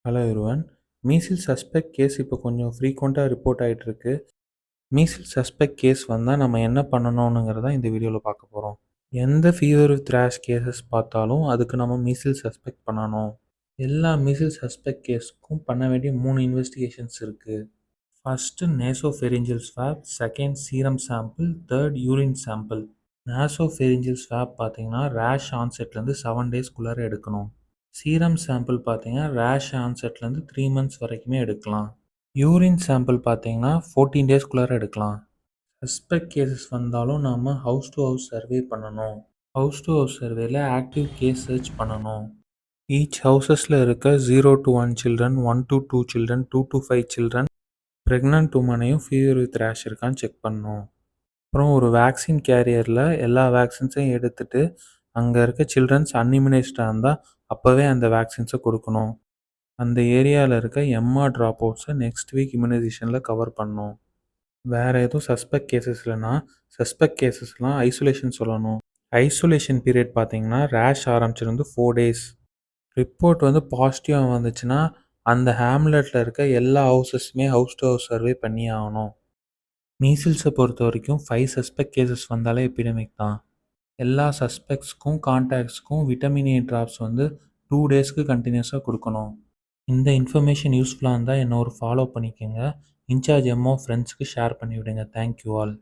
Hello everyone. Measles suspect case இப்போ கொஞ்சம் ஃப்ரீக்வெண்ட்டாக ரிப்போர்ட் ஆகிட்டுருக்கு. மீசில்ஸ் சஸ்பெக்ட் கேஸ் வந்தால் நம்ம என்ன பண்ணணுங்கிறத இந்த வீடியோவில் பார்க்க போகிறோம். எந்த ஃபீவர் வித் ரேஷ் கேசஸ் பார்த்தாலும் அதுக்கு நம்ம மீசில்ஸ் சஸ்பெக்ட் பண்ணணும். எல்லா மீசில்ஸ் சஸ்பெக்ட் கேஸுக்கும் பண்ண வேண்டிய 3 இன்வெஸ்டிகேஷன்ஸ் இருக்குது. First nasopharyngeal swab, second serum sample, third urine sample. Nasopharyngeal swab பார்த்தீங்கன்னா ரேஷ் ஆன்செட்லேருந்து 7 டேஸ்க்குள்ளார எடுக்கணும். சீரம் சாம்பிள் பார்த்தீங்கன்னா ரேஷ் ஆன்செட்லேருந்து 3 மந்த்ஸ் வரைக்குமே எடுக்கலாம். யூரின் சாம்பிள் பார்த்தீங்கன்னா 14 டேஸ்க்குள்ளார எடுக்கலாம். சஸ்பெக்ட் கேசஸ் வந்தாலும் நாம் ஹவுஸ் டு ஹவுஸ் சர்வே பண்ணணும். ஹவுஸ் டு ஹவுஸ் சர்வேல ஆக்டிவ் கேஸ் சர்ச் பண்ணணும். ஈச் ஹவுசஸில் இருக்க 0 to 1 children, 1 to 2 children, 2 to 5 children, pregnant உமனையும் ஃபீவர் வித் ரேஷ் இருக்கான்னு செக் பண்ணணும். அப்புறம் ஒரு வேக்சின் கேரியரில் எல்லா வேக்சின்ஸையும் எடுத்துகிட்டு அங்கே இருக்க சில்ட்ரன்ஸ் அன்இம்யூனைஸ்டாக இருந்தால் அப்போவே அந்த வேக்சின்ஸை கொடுக்கணும். அந்த ஏரியாவில் இருக்க எம்ஆர் ட்ராப் அவுட்ஸை நெக்ஸ்ட் வீக் இம்யூனைசேஷனில் கவர் பண்ணணும். வேறு எதுவும் சஸ்பெக்ட் கேசஸ் இல்லைன்னா சஸ்பெக்ட் கேசஸ்லாம் ஐசோலேஷன் சொல்லணும். ஐசோலேஷன் பீரியட் பார்த்தீங்கன்னா ரேஷ் ஆரம்பிச்சிருந்து 4 டேஸ். ரிப்போர்ட் பாசிட்டிவாக வந்துச்சுன்னா அந்த ஹேம்லெட்டில் இருக்க எல்லா ஹவுசஸுமே ஹவுஸ் டு ஹவுஸ் சர்வே பண்ணி ஆகணும். மீசில்ஸை பொறுத்த வரைக்கும் 5 சஸ்பெக்ட் கேசஸ் வந்தாலே எபிடமிக் தான். எல்லா சஸ்பெக்ட்ஸ்க்கும் கான்டாக்ட்ஸ்க்கும் விட்டமின் ஏ ட்ராப்ஸ் 2 டேஸ்க்கு கண்டினியூஸாக கொடுக்கணும். இந்த இன்ஃபர்மேஷன் யூஸ்ஃபுல்லாக இருந்தால் என்ன ஒரு ஃபாலோ பண்ணிக்கோங்க. இன்சார்ஜ் எம்ஓ ஃப்ரெண்ட்ஸ்க்கு ஷேர் பண்ணிவிடுங்க. Thank you all.